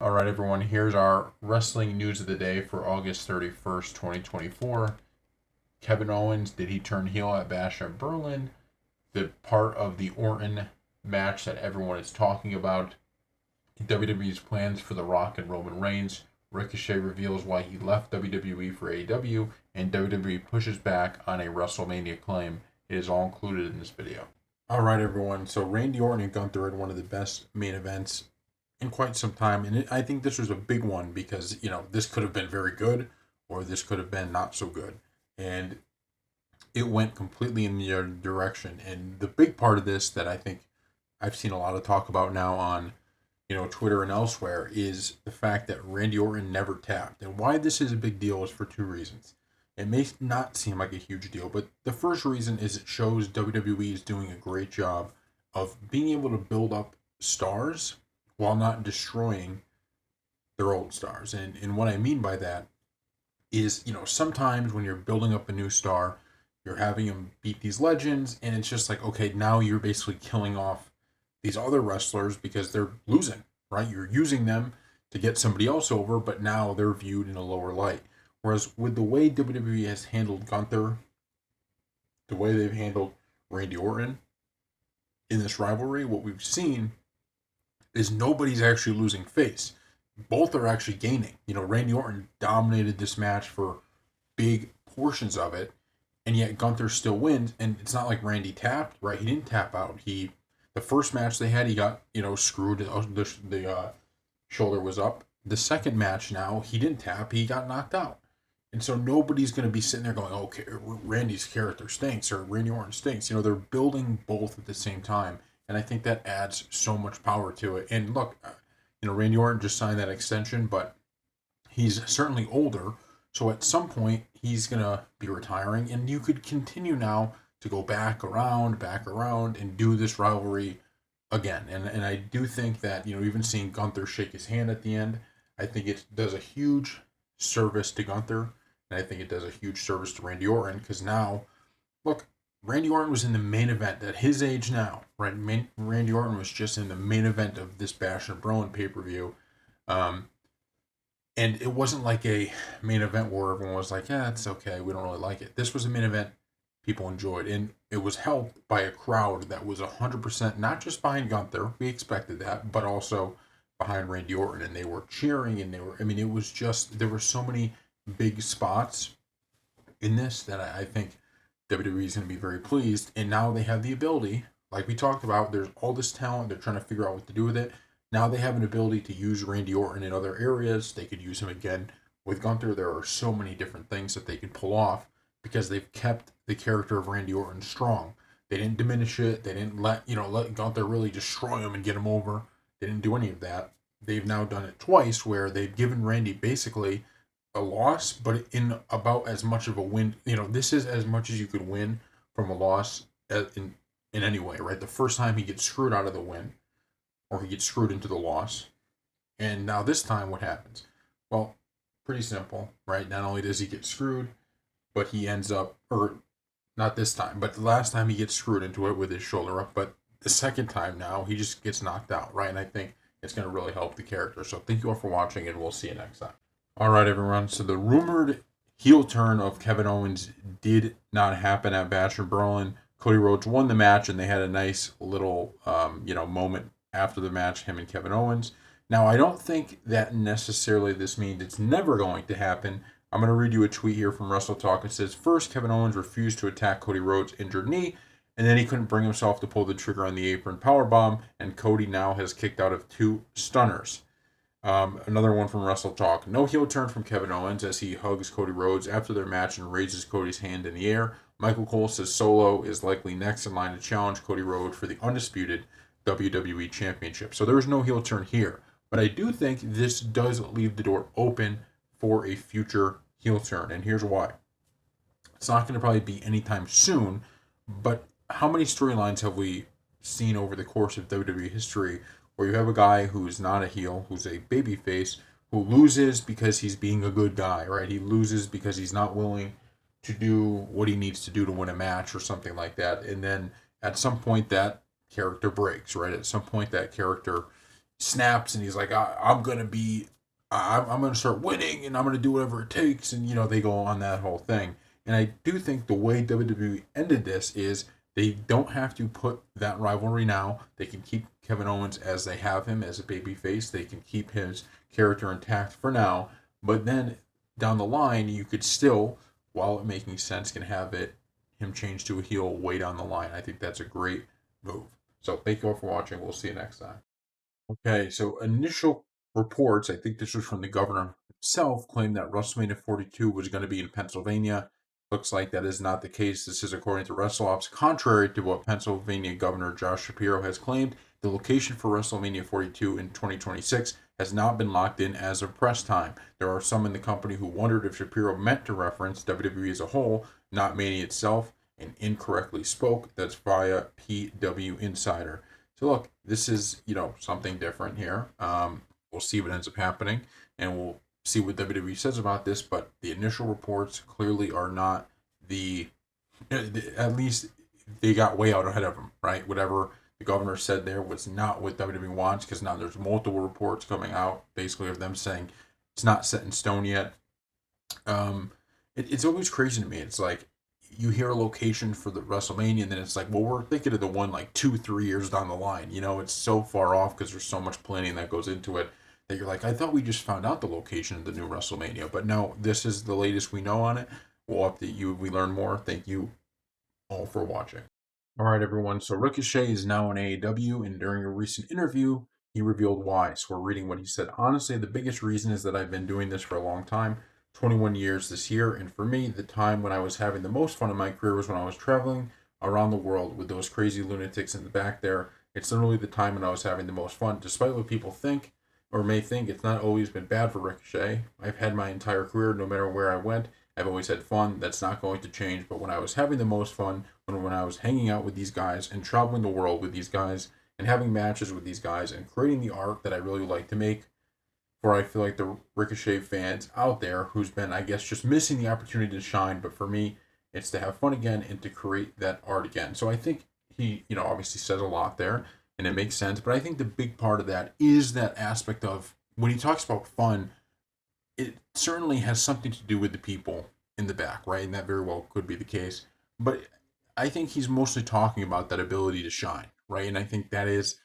All right, everyone, here's our wrestling news of the day for August 31st, 2024. Kevin Owens, did he turn heel at Bash at Berlin? The part of the Orton match that everyone is talking about. WWE's plans for The Rock and Roman Reigns. Ricochet reveals why he left WWE for AEW, and WWE pushes back on a WrestleMania claim. It is all included in this video. All right, everyone. So Randy Orton and Gunther had one of the best main events in quite some time, and I think this was a big one because this could have been very good, or this could have been not so good, and it went completely in the other direction. And the big part of this that I think I've seen a lot of talk about now on Twitter and elsewhere is the fact that Randy Orton never tapped. And why this is a big deal is for two reasons. It may not seem like a huge deal, but the first reason is it shows WWE is doing a great job of being able to build up stars while not destroying their old stars. And what I mean by that is, sometimes when you're building up a new star, you're having them beat these legends, and it's just like, okay, now you're basically killing off these other wrestlers because they're losing, right? You're using them to get somebody else over, but now they're viewed in a lower light. Whereas with the way WWE has handled Gunther, the way they've handled Randy Orton in this rivalry, what we've seen is nobody's actually losing face. Both are actually gaining. Randy Orton dominated this match for big portions of it, and yet Gunther still wins. And it's not like Randy tapped, right? He didn't tap out. The first match they had, he got screwed. The shoulder was up. The second match, now he didn't tap. He got knocked out. And so nobody's going to be sitting there going, "Okay, Randy's character stinks," or "Randy Orton stinks." They're building both at the same time, and I think that adds so much power to it. And look, Randy Orton just signed that extension, but he's certainly older. So at some point, he's going to be retiring, and you could continue now to go back around, and do this rivalry again. And I do think that, even seeing Gunther shake his hand at the end, I think it does a huge service to Gunther, and I think it does a huge service to Randy Orton, because now, look, Randy Orton was in the main event at his age now, right? Randy Orton was just in the main event of this Bash and Brawl pay-per-view. And it wasn't like a main event where everyone was like, yeah, it's okay, we don't really like it. This was a main event people enjoyed, and it was helped by a crowd that was 100% not just behind Gunther, we expected that, but also behind Randy Orton, and they were cheering, and it was just, there were so many big spots in this that I think WWE is going to be very pleased, and now they have the ability, like we talked about, there's all this talent, they're trying to figure out what to do with it. Now they have an ability to use Randy Orton in other areas. They could use him again with Gunther. There are so many different things that they could pull off because they've kept the character of Randy Orton strong. They didn't diminish it. They didn't let Gunther really destroy him and get him over. They didn't do any of that. They've now done it twice where they've given Randy basically a loss, but in about as much of a win. This is as much as you could win from a loss in any way, right? The first time he gets screwed out of the win, or he gets screwed into the loss. And now this time, what happens? Well, pretty simple, right? Not only does he get screwed, but he ends up, or not this time, but the last time he gets screwed into it with his shoulder up, but the second time now, he just gets knocked out, right? And I think it's going to really help the character. So thank you all for watching, and we'll see you next time. All right, everyone. So the rumored heel turn of Kevin Owens did not happen at Bash and Berlin. Cody Rhodes won the match, and they had a nice little, moment after the match, him and Kevin Owens. Now, I don't think that necessarily this means it's never going to happen. I'm going to read you a tweet here from Wrestle Talk. It says, first, Kevin Owens refused to attack Cody Rhodes' injured knee, and then he couldn't bring himself to pull the trigger on the apron powerbomb, and Cody now has kicked out of 2 stunners. Another one from Wrestle Talk. No heel turn from Kevin Owens as he hugs Cody Rhodes after their match and raises Cody's hand in the air. Michael Cole says Solo is likely next in line to challenge Cody Rhodes for the undisputed WWE Championship. So there is no heel turn here. But I do think this does leave the door open for a future heel turn. And here's why. It's not going to probably be anytime soon, but how many storylines have we seen over the course of WWE history where you have a guy who's not a heel, who's a babyface, who loses because he's being a good guy, right? He loses because he's not willing to do what he needs to do to win a match or something like that. And then at some point that character breaks, right? At some point that character, snaps and he's like, I'm gonna be, I'm gonna start winning and I'm gonna do whatever it takes, and they go on that whole thing. And I do think the way WWE ended this is they don't have to put that rivalry now. They can keep Kevin Owens as they have him as a babyface. They can keep his character intact for now, but then down the line you could still, while it making sense, can have it him change to a heel way down the line. I think that's a great move. So thank you all for watching. We'll see you next time. Okay, so initial reports, I think this was from the governor himself, claimed that WrestleMania 42 was going to be in Pennsylvania. Looks like that is not the case. This is according to WrestleOps. Contrary to what Pennsylvania Governor Josh Shapiro has claimed, the location for WrestleMania 42 in 2026 has not been locked in as of press time. There are some in the company who wondered if Shapiro meant to reference WWE as a whole, not Mania itself, and incorrectly spoke. That's via PW Insider. So look, this is something different here. We'll see what ends up happening, and we'll see what WWE says about this. But the initial reports clearly are not the. At least they got way out ahead of them, right? Whatever the governor said there was not what WWE wants, because now there's multiple reports coming out, basically of them saying it's not set in stone yet. It's always crazy to me. It's like you hear a location for the WrestleMania, and then it's like, well, we're thinking of the one like 2-3 years down the line. It's so far off because there's so much planning that goes into it that you're like, I thought we just found out the location of the new WrestleMania, but no, this is the latest we know on it. We'll update you if we learn more. Thank you all for watching. All right, everyone. So Ricochet is now in AEW, and during a recent interview, he revealed why. So we're reading what he said. Honestly, the biggest reason is that I've been doing this for a long time, 21 years this year, and for me, the time when I was having the most fun in my career was when I was traveling around the world with those crazy lunatics in the back there. It's literally the time when I was having the most fun. Despite what people think or may think, it's not always been bad for Ricochet. I've had my entire career, no matter where I went, I've always had fun. That's not going to change. But when I was having the most fun, when I was hanging out with these guys and traveling the world with these guys and having matches with these guys and creating the art that I really like to make for, I feel like, the Ricochet fans out there who's been, I guess, just missing the opportunity to shine. But for me, it's to have fun again and to create that art again. So I think he, obviously says a lot there and it makes sense. But I think the big part of that is that aspect of when he talks about fun, it certainly has something to do with the people in the back, right? And that very well could be the case. But I think he's mostly talking about that ability to shine, right? And I think that is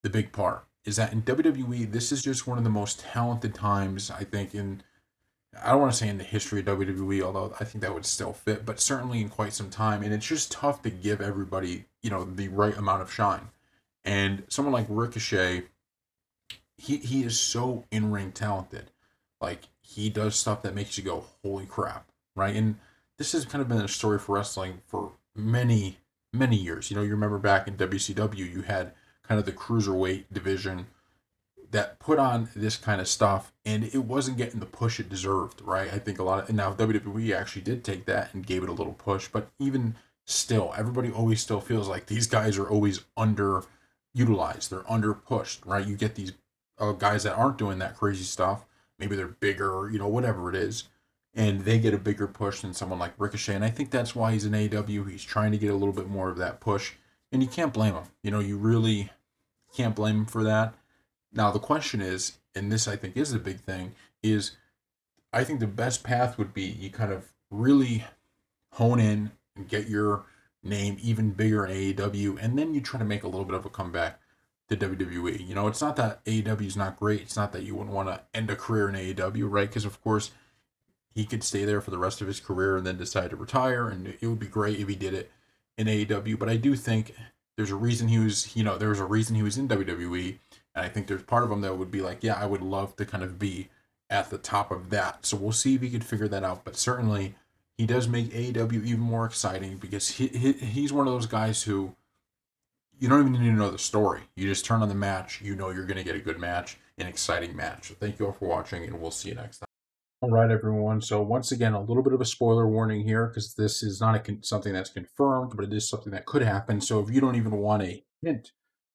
the big part. Is that in WWE, this is just one of the most talented times, I think, I don't want to say in the history of WWE, although I think that would still fit, but certainly in quite some time. And it's just tough to give everybody, the right amount of shine. And someone like Ricochet, he is so in-ring talented. Like, he does stuff that makes you go, holy crap, right? And this has kind of been a story for wrestling for many, many years. You remember back in WCW, you had kind of the cruiserweight division that put on this kind of stuff, and it wasn't getting the push it deserved, right? I think a lot of, and now WWE actually did take that and gave it a little push, but even still, everybody always still feels like these guys are always underutilized. They're under pushed, right? You get these guys that aren't doing that crazy stuff. Maybe they're bigger, whatever it is, and they get a bigger push than someone like Ricochet. And I think that's why he's in AEW. He's trying to get a little bit more of that push, and you can't blame him. You really can't blame him for that. Now the question is, and this I think is the big thing, is I think the best path would be you kind of really hone in and get your name even bigger in AEW, and then you try to make a little bit of a comeback to WWE. It's not that AEW is not great. It's not that you wouldn't want to end a career in AEW, right? Because of course he could stay there for the rest of his career and then decide to retire, and it would be great if he did it in AEW. But I do think there's a reason he was, there was a reason he was in WWE, and I think there's part of him that would be like, yeah, I would love to kind of be at the top of that. So we'll see if he could figure that out. But certainly he does make AEW even more exciting because he's one of those guys who you don't even need to know the story. You just turn on the match, you're going to get a good match, an exciting match. So thank you all for watching, and we'll see you next time. All right, everyone. So once again, a little bit of a spoiler warning here because this is not something that's confirmed, but it is something that could happen. So if you don't even want a hint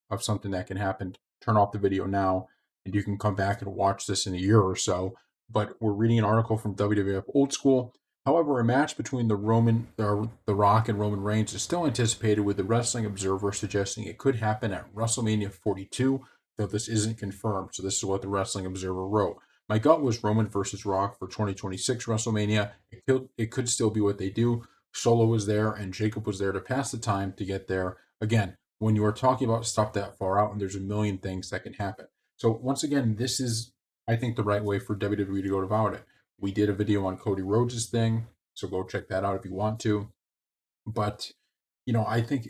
of something that can happen, turn off the video now, and you can come back and watch this in a year or so. But we're reading an article from WWF Old School. However, a match between the Rock and Roman Reigns is still anticipated, with the Wrestling Observer suggesting it could happen at WrestleMania 42. though this isn't confirmed. So this is what the Wrestling Observer wrote. My gut was Roman versus Rock for 2026 WrestleMania. It could still be what they do. Solo was there and Jacob was there to pass the time to get there. Again, when you are talking about stuff that far out, and there's a million things that can happen. So once again, this is, I think, the right way for WWE to go about it. We did a video on Cody Rhodes' thing, so go check that out if you want to. But, I think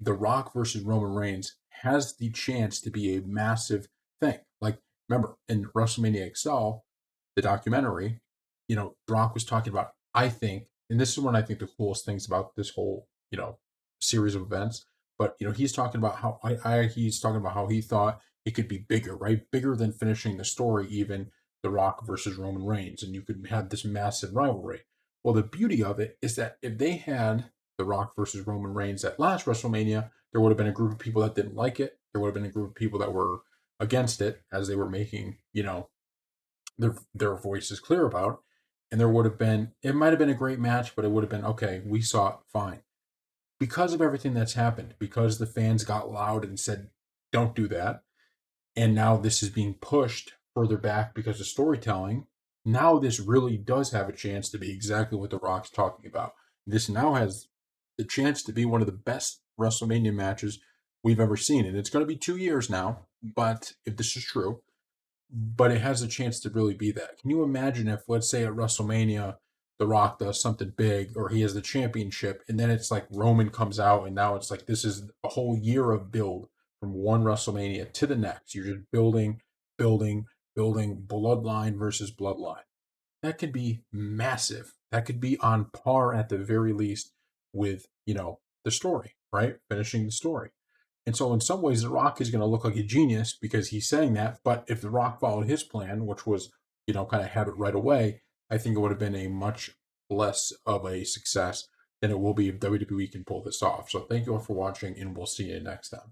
The Rock versus Roman Reigns has the chance to be a massive thing. Like, remember, in WrestleMania XL, the documentary, The Rock was talking about, I think, and this is one I think the coolest things about this whole, series of events. But he's talking about how he's talking about how he thought it could be bigger, right? Bigger than finishing the story, even The Rock versus Roman Reigns, and you could have this massive rivalry. Well, the beauty of it is that if they had The Rock versus Roman Reigns at last WrestleMania, there would have been a group of people that didn't like it. There would have been a group of people that were against it as they were making, their voices clear about. And there would have been, it might have been a great match, but it would have been, okay, we saw it, fine. Because of everything that's happened, because the fans got loud and said, don't do that, and now this is being pushed further back because of storytelling. Now this really does have a chance to be exactly what The Rock's talking about. This now has the chance to be one of the best WrestleMania matches we've ever seen. And it's going to be 2 years now, but if this is true, but it has a chance to really be that. Can you imagine if, let's say, at WrestleMania, The Rock does something big or he has the championship, and then it's like Roman comes out, and now it's like this is a whole year of build from one WrestleMania to the next. You're just building, building, building, bloodline versus bloodline. That could be massive. That could be on par at the very least with, the story, right? Finishing the story. And so in some ways, The Rock is going to look like a genius because he's saying that. But if The Rock followed his plan, which was, kind of have it right away, I think it would have been a much less of a success than it will be if WWE can pull this off. So thank you all for watching, and we'll see you next time.